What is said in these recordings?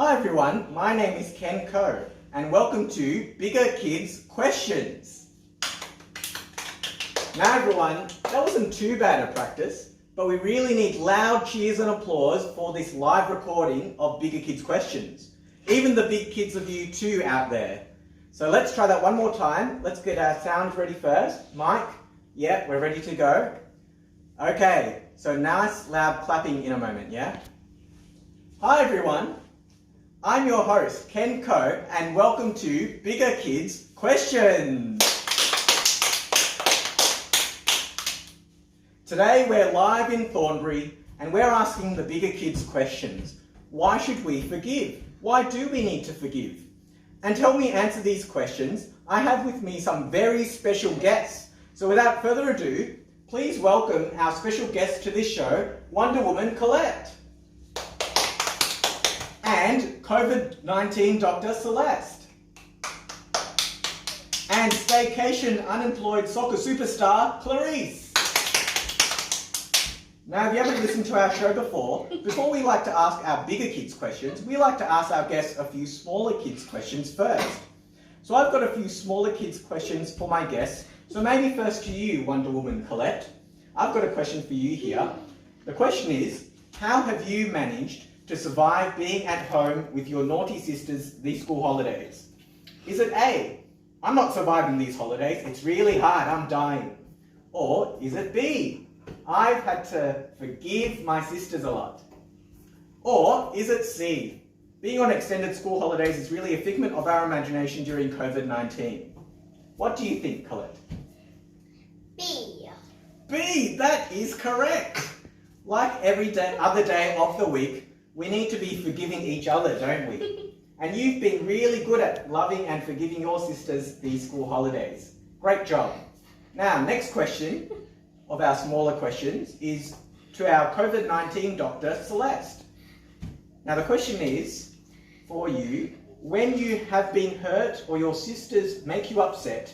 Hi everyone, my name is Ken Coe and welcome to Bigger Kids Questions. Now everyone, that wasn't too bad a practice, but we really need loud cheers and applause for this live recording of Bigger Kids Questions. Even the big kids of you too out there. So let's try that one more time. Let's get our sound ready first. Mike, yeah, we're ready to go. Okay, so nice loud clapping in a moment, yeah? Hi everyone, I'm your host Ken Coe and welcome to Bigger Kids Questions. Today we're live in Thornbury and we're asking the Bigger Kids questions. Why should we forgive? Why do we need to forgive? And to help me answer these questions, I have with me some very special guests. So without further ado, please welcome our special guest to this show, Wonder Woman Colette. And COVID-19 Dr. Celeste. And staycation unemployed soccer superstar Clarice. Now, if you haven't listened to our show before we like to ask our bigger kids questions, we like to ask our guests a few smaller kids questions first. So I've got a few smaller kids questions for my guests. So maybe first to you, Wonder Woman Colette. I've got a question for you here. The question is, how have you managed to survive being at home with your naughty sisters these school holidays? Is it A, I'm not surviving these holidays, it's really hard, I'm dying? Or is it B, I've had to forgive my sisters a lot? Or is it C, being on extended school holidays is really a figment of our imagination during COVID-19? What do you think, Colette? B. B, that is correct. Like every other day of the week, we need to be forgiving each other, don't we? And you've been really good at loving and forgiving your sisters these school holidays. Great job. Now, next question of our smaller questions is to our COVID-19 Dr. Celeste. Now the question is, for you, when you have been hurt or your sisters make you upset,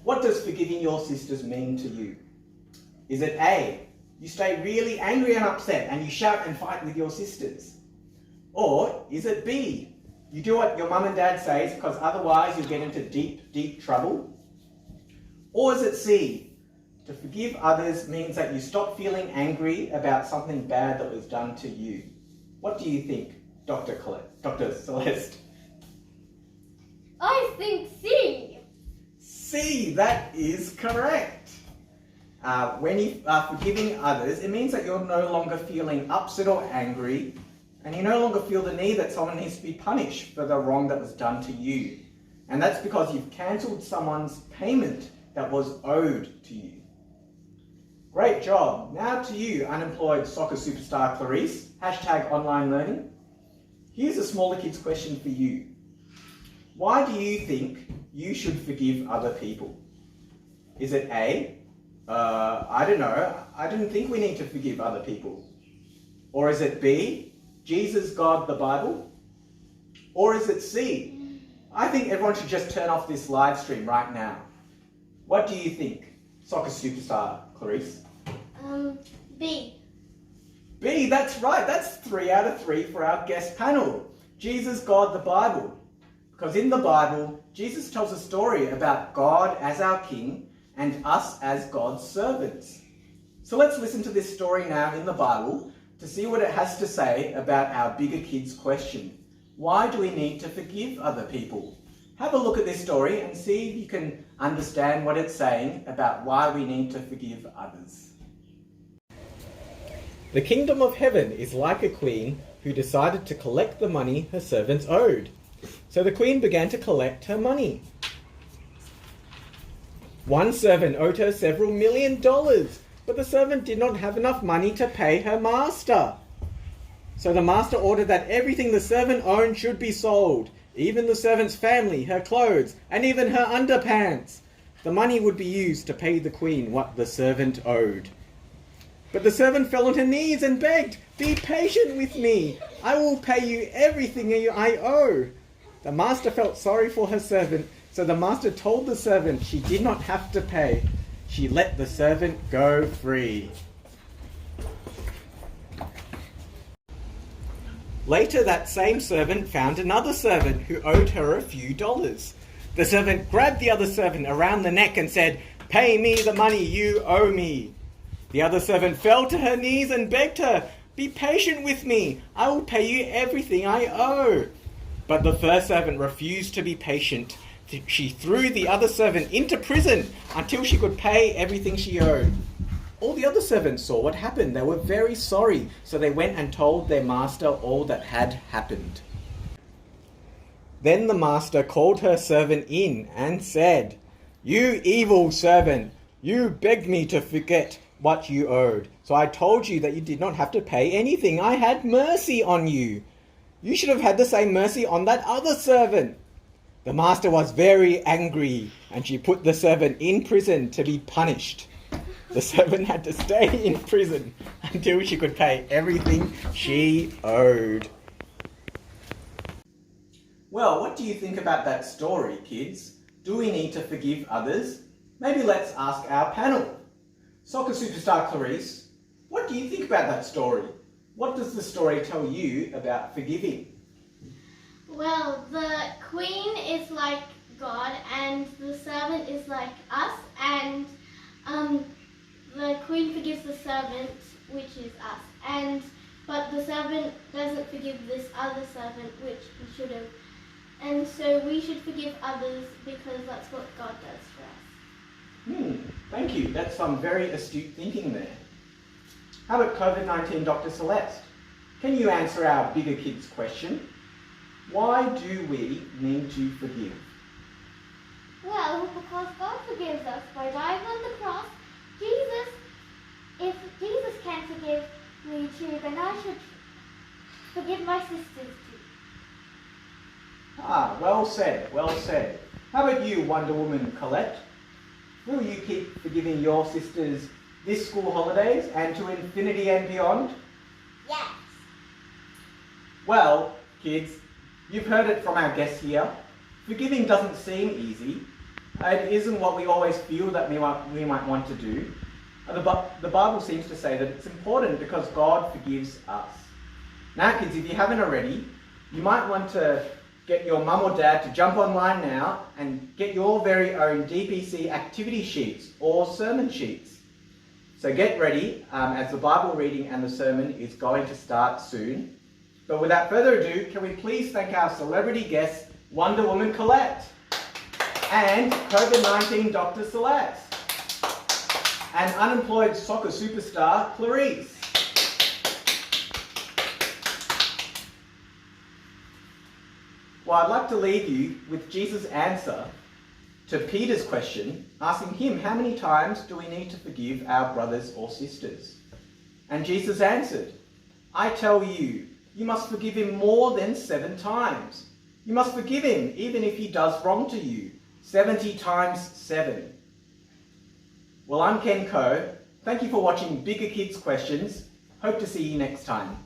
what does forgiving your sisters mean to you? Is it A, you stay really angry and upset and you shout and fight with your sisters? Or is it B, you do what your mum and dad says because otherwise you'll get into deep, deep trouble? Or is it C, to forgive others means that you stop feeling angry about something bad that was done to you? What do you think, Dr. Celeste? I think C. C, that is correct. When you are forgiving others, it means that you're no longer feeling upset or angry, and you no longer feel the need that someone needs to be punished for the wrong that was done to you. And that's because you've cancelled someone's payment that was owed to you. Great job. Now to you, unemployed soccer superstar Clarice, #OnlineLearning. Here's a smaller kids question for you. Why do you think you should forgive other people? Is it A, I don't know, I didn't think we need to forgive other people? Or is it B, Jesus, God, the Bible? Or is it C, I think everyone should just turn off this live stream right now? What do you think, soccer superstar Clarice? B. B, that's right, that's 3 out of 3 for our guest panel. Jesus, God, the Bible. Because in the Bible, Jesus tells a story about God as our King and us as God's servants. So let's listen to this story now in the Bible to see what it has to say about our bigger kids question. Why do we need to forgive other people? Have a look at this story and see if you can understand what it's saying about why we need to forgive others. The kingdom of heaven is like a queen who decided to collect the money her servants owed. So the queen began to collect her money. One servant owed her several $1 million, but the servant did not have enough money to pay her master. So the master ordered that everything the servant owned should be sold, even the servant's family, her clothes, and even her underpants. The money would be used to pay the queen what the servant owed. But the servant fell on her knees and begged, "Be patient with me. I will pay you everything I owe." The master felt sorry for her servant, so the master told the servant she did not have to pay. She let the servant go free. Later, that same servant found another servant who owed her a few dollars. The servant grabbed the other servant around the neck and said, "Pay me the money you owe me." The other servant fell to her knees and begged her, "Be patient with me. I will pay you everything I owe." But the first servant refused to be patient. She threw the other servant into prison until she could pay everything she owed. All the other servants saw what happened. They were very sorry, so they went and told their master all that had happened. Then the master called her servant in and said, "You evil servant, you begged me to forget what you owed, so I told you that you did not have to pay anything. I had mercy on you. You should have had the same mercy on that other servant." The master was very angry, and she put the servant in prison to be punished. The servant had to stay in prison until she could pay everything she owed. Well, what do you think about that story, kids? Do we need to forgive others? Maybe let's ask our panel. Soccer superstar Clarice, what do you think about that story? What does the story tell you about forgiving? Well, the queen is like God and the servant is like us, and the queen forgives the servant, which is us, but the servant doesn't forgive this other servant, which he should have. And so we should forgive others because that's what God does for us. Thank you. That's some very astute thinking there. How about COVID-19, Dr. Celeste? Can you answer our bigger kids question? Why do we need to forgive? Well, because God forgives us by dying on the cross. If Jesus can forgive me too, then I should forgive my sisters too. Well said, well said. How about you, Wonder Woman Colette? Will you keep forgiving your sisters this school holidays and to infinity and beyond? Yes. Well, kids, you've heard it from our guests here. Forgiving doesn't seem easy. It isn't what we always feel that we might want to do. The Bible seems to say that it's important because God forgives us. Now, kids, if you haven't already, you might want to get your mum or dad to jump online now and get your very own DPC activity sheets or sermon sheets. So get ready as the Bible reading and the sermon is going to start soon. But without further ado, can we please thank our celebrity guests, Wonder Woman Colette, and COVID-19 Dr. Celeste, and unemployed soccer superstar Clarice. Well, I'd like to leave you with Jesus' answer to Peter's question, asking him, how many times do we need to forgive our brothers or sisters? And Jesus answered, I tell you, you must forgive him more than 7 times. You must forgive him even if he does wrong to you, 70 times 7. Well, I'm Ken Coe. Thank you for watching Bigger Kids Questions. Hope to see you next time.